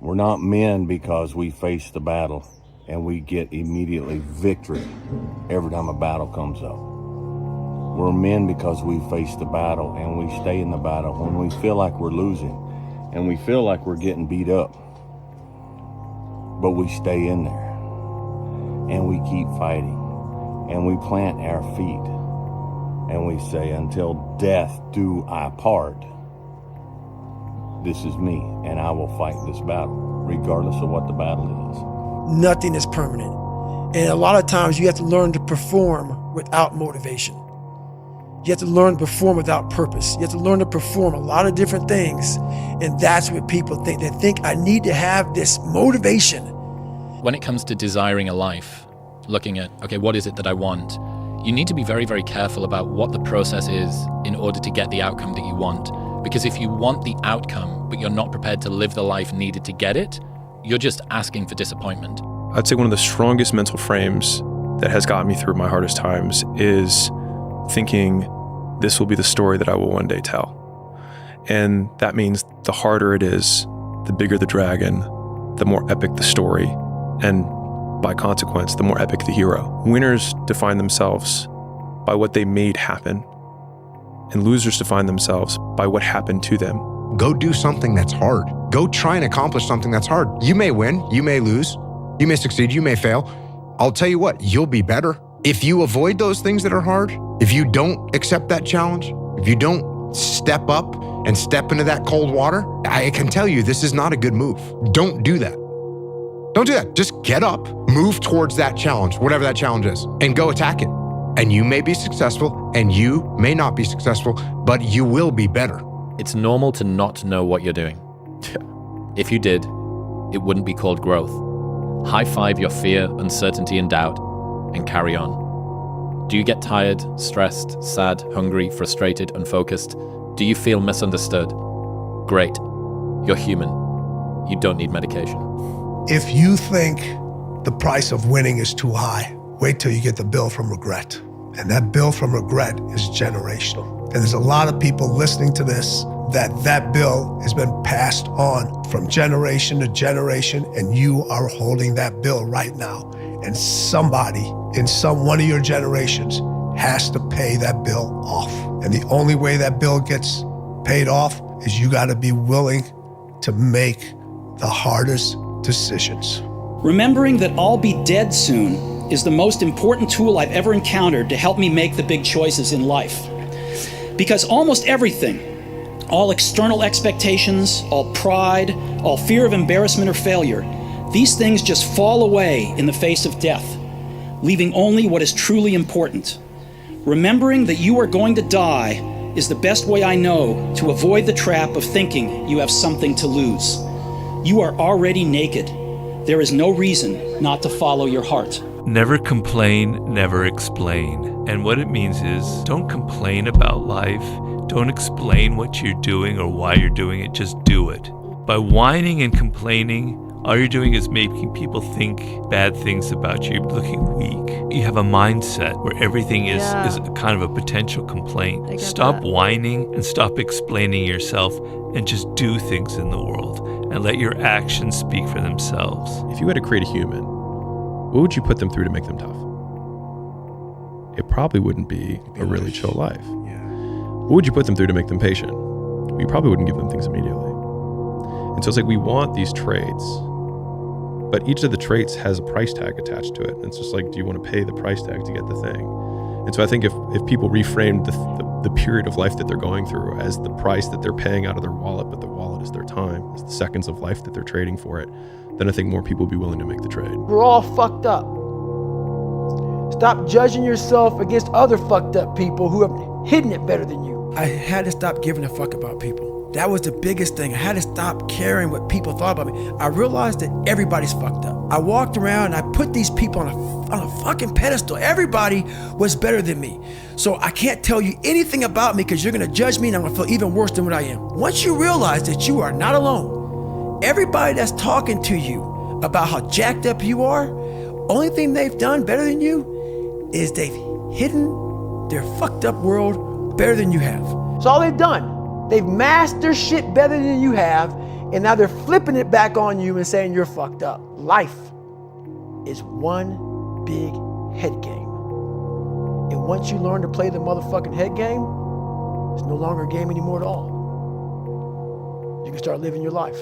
We're not men because we face the battle and we get immediately victory every time a battle comes up. We're men because we face the battle and we stay in the battle when we feel like we're losing and we feel like we're getting beat up. But we stay in there and we keep fighting and we plant our feet and we say, until death do I part, this is me and I will fight this battle, regardless of what the battle is. Nothing is permanent. And a lot of times you have to learn to perform without motivation. You have to learn to perform without purpose. You have to learn to perform a lot of different things. And that's what people think. They think I need to have this motivation. When it comes to desiring a life, looking at, okay, what is it that I want? You need to be very, very careful about what the process is in order to get the outcome that you want. Because if you want the outcome, but you're not prepared to live the life needed to get it, you're just asking for disappointment. I'd say one of the strongest mental frames that has gotten me through my hardest times is thinking this will be the story that I will one day tell. And that means the harder it is, the bigger the dragon, the more epic the story, and by consequence, the more epic the hero. Winners define themselves by what they made happen, and losers define themselves by what happened to them. Go do something that's hard. Go try and accomplish something that's hard. You may win, you may lose, you may succeed, you may fail. I'll tell you what, you'll be better. If you avoid those things that are hard, if you don't accept that challenge, if you don't step up and step into that cold water, I can tell you this is not a good move. Don't do that. Don't do that. Just get up, move towards that challenge, whatever that challenge is, and go attack it. And you may be successful and you may not be successful, but you will be better. It's normal to not know what you're doing. If you did, it wouldn't be called growth. High five your fear, uncertainty, and doubt, and carry on. Do you get tired, stressed, sad, hungry, frustrated, unfocused? Do you feel misunderstood? Great. You're human. You don't need medication. If you think the price of winning is too high, wait till you get the bill from regret. And that bill from regret is generational. And there's a lot of people listening to this that bill has been passed on from generation to generation, and you are holding that bill right now. And somebody in one of your generations has to pay that bill off. And the only way that bill gets paid off is you gotta be willing to make the hardest decisions. Remembering that I'll be dead soon is the most important tool I've ever encountered to help me make the big choices in life. Because almost everything, all external expectations, all pride, all fear of embarrassment or failure, these things just fall away in the face of death, leaving only what is truly important. Remembering that you are going to die is the best way I know to avoid the trap of thinking you have something to lose. You are already naked. There is no reason not to follow your heart. Never complain, never explain. And what it means is, don't complain about life. Don't explain what you're doing or why you're doing it, just do it. By whining and complaining, all you're doing is making people think bad things about you. You're looking weak. You have a mindset where everything is kind of a potential complaint. Stop whining and stop explaining yourself and just do things in the world and let your actions speak for themselves. If you had to create a human, what would you put them through to make them tough? It probably wouldn't be a really chill life. What would you put them through to make them patient? You probably wouldn't give them things immediately. And so it's like we want these traits, but each of the traits has a price tag attached to it. And it's just like, do you want to pay the price tag to get the thing? And so I think if people reframed the period of life that they're going through as the price that they're paying out of their wallet, but the wallet is their time, it's the seconds of life that they're trading for it, then I think more people would be willing to make the trade. We're all fucked up. Stop judging yourself against other fucked up people who have hidden it better than you. I had to stop giving a fuck about people. That was the biggest thing. I had to stop caring what people thought about me. I realized that everybody's fucked up. I walked around and I put these people on a fucking pedestal. Everybody was better than me. So I can't tell you anything about me because you're gonna judge me and I'm gonna feel even worse than what I am. Once you realize that you are not alone, everybody that's talking to you about how jacked up you are, only thing they've done better than you is they've hidden their fucked up world better than you have. That's all they've done. They've masked their shit better than you have, And now they're flipping it back on you and saying you're fucked up. Life is one big head game. And once you learn to play the motherfucking head game, it's no longer a game anymore at all. You can start living your life.